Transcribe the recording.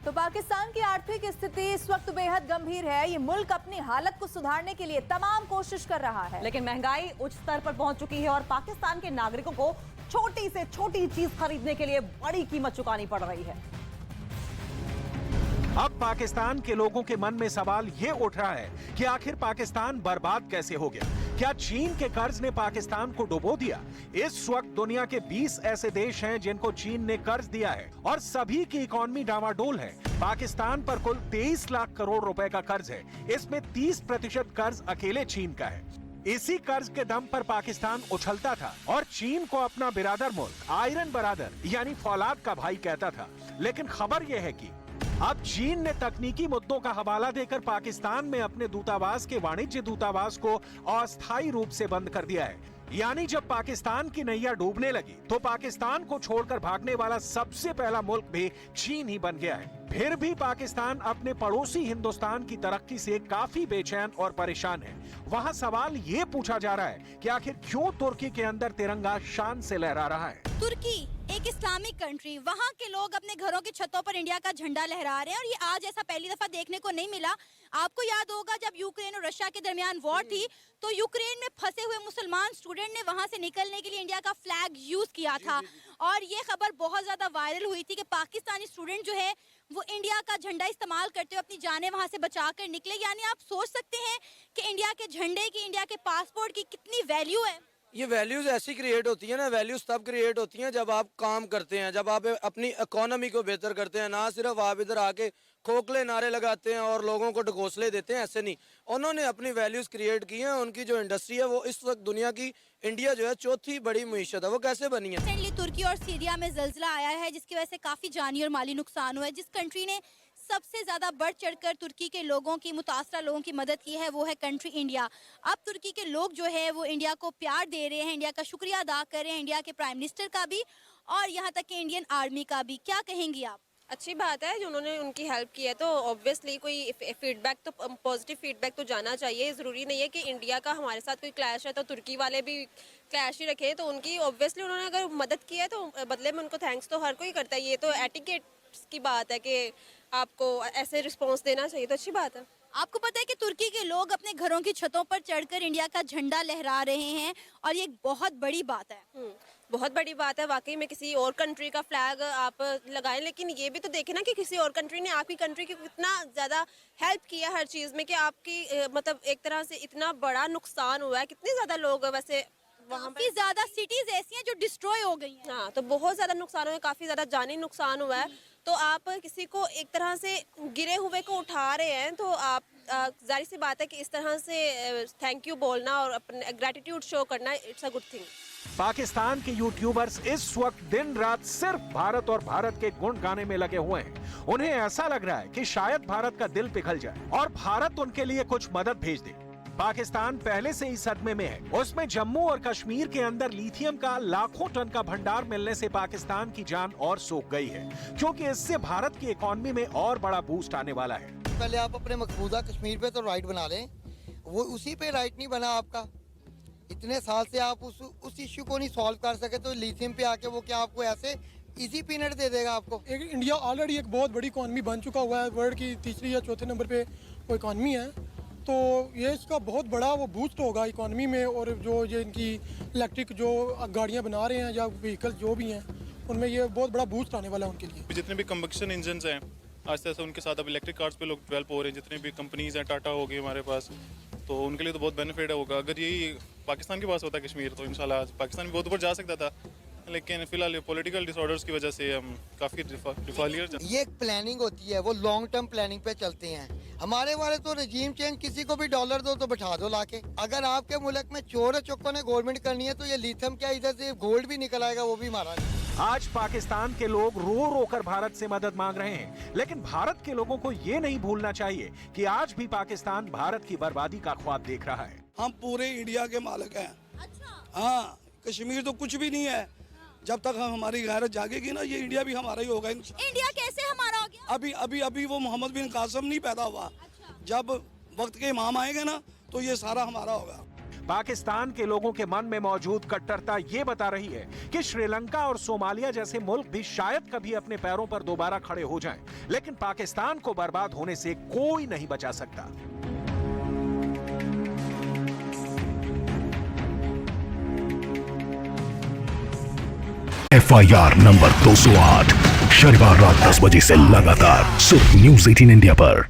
तो पाकिस्तान की आर्थिक स्थिति इस वक्त बेहद गंभीर है। ये मुल्क अपनी हालत को सुधारने के लिए तमाम कोशिश कर रहा है, लेकिन महंगाई उच्च स्तर पर पहुंच चुकी है और पाकिस्तान के नागरिकों को छोटी से छोटी चीज खरीदने के लिए बड़ी कीमत चुकानी पड़ रही है। अब पाकिस्तान के लोगों के मन में सवाल ये उठ रहा है कि आखिर पाकिस्तान बर्बाद कैसे हो गया? क्या चीन के कर्ज ने पाकिस्तान को डुबो दिया? इस वक्त दुनिया के 20 ऐसे देश हैं जिनको चीन ने कर्ज दिया है और सभी की इकोनॉमी डावाडोल है। पाकिस्तान पर कुल 23 लाख करोड़ रुपए का कर्ज है। इसमें 30% कर्ज अकेले चीन का है। इसी कर्ज के दम पर पाकिस्तान उछलता था और चीन को अपना बिरादर मुल्क, आयरन बरादर यानी फौलाद का भाई कहता था। लेकिन खबर यह है कि अब चीन ने तकनीकी मुद्दों का हवाला देकर पाकिस्तान में अपने दूतावास के वाणिज्य दूतावास को अस्थायी रूप से बंद कर दिया है। यानी जब पाकिस्तान की नैया डूबने लगी तो पाकिस्तान को छोड़कर भागने वाला सबसे पहला मुल्क भी चीन ही बन गया है। फिर भी पाकिस्तान अपने पड़ोसी हिंदुस्तान की तरक्की से काफी बेचैन और परेशान है। वहाँ सवाल ये पूछा जा रहा है कि आखिर क्यों तुर्की के अंदर तिरंगा शान से लहरा रहा है। तुर्की एक इस्लामिक कंट्री, वहाँ के लोग अपने घरों की छतों पर इंडिया का झंडा लहरा रहे हैं और ये आज ऐसा पहली दफा देखने को नहीं मिला। आपको याद होगा जब यूक्रेन और रशिया के दरमियान वॉर थी तो यूक्रेन में फंसे हुए मुसलमान स्टूडेंट ने वहाँ से निकलने के लिए इंडिया का फ्लैग यूज किया था और ये खबर बहुत ज्यादा वायरल हुई थी कि पाकिस्तानी स्टूडेंट जो है वो इंडिया का झंडा इस्तेमाल करते हुए अपनी जानें वहाँ से बचा कर निकले। यानी आप सोच सकते हैं कि इंडिया के झंडे की, इंडिया के पासपोर्ट की कितनी वैल्यू है। ये वैल्यूज ऐसी क्रिएट होती है ना, वैल्यूज तब क्रिएट होती हैं जब आप काम करते हैं, जब आप अपनी इकोनॉमी को बेहतर करते हैं। ना सिर्फ आप इधर आके खोखले नारे लगाते हैं और लोगों को ढकोसले देते हैं, ऐसे नहीं। उन्होंने अपनी वैल्यूज क्रिएट की हैं। उनकी जो इंडस्ट्री है वो इस वक्त दुनिया की, इंडिया जो है चौथी बड़ी मईशत है, वो कैसे बनी है? रिसेंटली तुर्की और सीरिया में ज़ल्ज़ला आया है जिसकी वजह से काफी जानी और माली नुकसान हुआ है। जिस कंट्री ने सबसे ज्यादा बढ़ चढ़कर तुर्की के लोगों की, मुतासरा लोगों की मदद की है वो है कंट्री इंडिया। अब तुर्की के लोग जो है वो इंडिया को प्यार दे रहे हैं, इंडिया का शुक्रिया अदा कर रहे हैं, इंडिया के प्राइम मिनिस्टर का भी और यहाँ तक कि इंडियन आर्मी का भी। क्या कहेंगी आप? अच्छी बात है जो उन्होंने उनकी हेल्प की है, तो ऑब्वियसली कोई फीडबैक तो, पॉजिटिव फीडबैक तो जाना चाहिए। ज़रूरी नहीं है कि इंडिया का हमारे साथ कोई क्लैश है तो तुर्की वाले भी क्लैश ही रखें। तो उनकी ऑब्वियसली उन्होंने अगर मदद की है तो बदले में उनको थैंक्स तो हर कोई करता है। ये तो एटिकेट की बात है कि आपको ऐसे रिस्पॉन्स देना चाहिए, तो अच्छी बात है। आपको पता है कि तुर्की के लोग अपने घरों की छतों पर चढ़कर इंडिया का झंडा लहरा रहे हैं और ये एक बहुत बड़ी बात है। बहुत बड़ी बात है वाकई में। किसी और कंट्री का फ्लैग आप लगाएं, लेकिन ये भी तो देखें ना कि किसी और कंट्री ने आपकी कंट्री की कितना ज़्यादा हेल्प किया हर चीज़ में, कि आपकी मतलब एक तरह से इतना बड़ा नुकसान हुआ है। कितने ज़्यादा लोग वैसे वहाँ काफी ज्यादा सिटीज ऐसी हैं जो डिस्ट्रॉय हो गई हैं। हाँ, तो बहुत ज़्यादा नुकसान हुआ है, काफ़ी ज़्यादा जानी नुकसान हुआ है। तो आप किसी को एक तरह से गिरे हुए को उठा रहे हैं तो आप जाहिर सी बात है कि इस तरह से थैंक यू बोलना और अपने ग्रैटिट्यूड शो करना, it's a good thing. Pakistan के यूट्यूबर्स इस वक्त दिन रात सिर्फ भारत और भारत के गुण गाने में लगे हुए हैं। उन्हें ऐसा लग रहा है कि शायद भारत का दिल पिघल जाए और भारत उनके लिए कुछ मदद भेज दे। पाकिस्तान पहले से ही सदमे में है। उसमें जम्मू और कश्मीर के अंदर लिथियम का लाखों टन का भंडार मिलने से पाकिस्तान की जान और सूख गई है, क्योंकि इससे भारत की इकोनॉमी में और बड़ा बूस्ट आने वाला है। पहले आप अपने मकबूजा कश्मीर पे तो राइट बना लें, वो उसी पे राइट नहीं बना आपका। इतने साल से आप उस इश्यू को नहीं सॉल्व कर सके तो लिथियम पे आके वो क्या आपको ऐसे इजी पीनट दे देगा आपको? इंडिया ऑलरेडी एक बहुत बड़ी इकॉनमी बन चुका हुआ है, वर्ल्ड की तीसरी या चौथे नंबर पे वो इकॉनमी है। तो ये इसका बहुत बड़ा वो बूस्ट होगा इकॉनमी में। और जो ये इनकी इलेक्ट्रिक जो गाड़ियाँ बना रहे हैं या व्हीकल जो भी हैं उनमें ये बहुत बड़ा बूस्ट आने वाला है उनके लिए। जितने भी कंबक्शन इंजन हैं आस्ते आस्ते उनके साथ अब इलेक्ट्रिक कार्स पे लोग डेवलप हो रहे हैं। जितने भी कंपनीज हैं, टाटा हो गई हमारे पास, तो उनके लिए तो बहुत बेनिफिट होगा। अगर यही पाकिस्तान के पास होता कश्मीर तो इंशाल्लाह पाकिस्तान भी बहुत ऊपर जा सकता था, लेकिन फिलहाल पॉलिटिकल डिसऑर्डर्स की वजह से हम काफ़ी डिफॉल्टर। ये एक प्लानिंग होती है, वो लॉन्ग टर्म प्लानिंग पे चलते हैं। हमारे वाले तो रजीम चेंज, किसी को भी डॉलर दो तो बैठा दो लाके। अगर आपके मुल्क में चोर चौकों ने गवर्नमेंट करनी है तो ये लिथियम क्या इधर से गोल्ड भी निकल आएगा, वो भी हमारा नहीं। आज पाकिस्तान के लोग रो रो कर भारत से मदद मांग रहे हैं, लेकिन भारत के लोगों को ये नहीं भूलना चाहिए कि आज भी पाकिस्तान भारत की बर्बादी का ख्वाब देख रहा है। हम पूरे इंडिया के मालिक हैं। अच्छा। हाँ, कश्मीर तो कुछ भी नहीं है। जब तक हमारी गैरत जागेगी ना, ये इंडिया भी हमारा ही होगा। इंडिया कैसे हमारा हो गया? अभी वो मोहम्मद बिन कासिम नहीं पैदा हुआ। अच्छा। जब वक्त के इमाम आएंगे ना तो ये सारा हमारा होगा। पाकिस्तान के लोगों के मन में मौजूद कट्टरता ये बता रही है कि श्रीलंका और सोमालिया जैसे मुल्क भी शायद कभी अपने पैरों पर दोबारा खड़े हो जाएं, लेकिन पाकिस्तान को बर्बाद होने से कोई नहीं बचा सकता। FIR नंबर 208 शनिवार रात 10 बजे से लगातार सिर्फ News 18 इंडिया पर।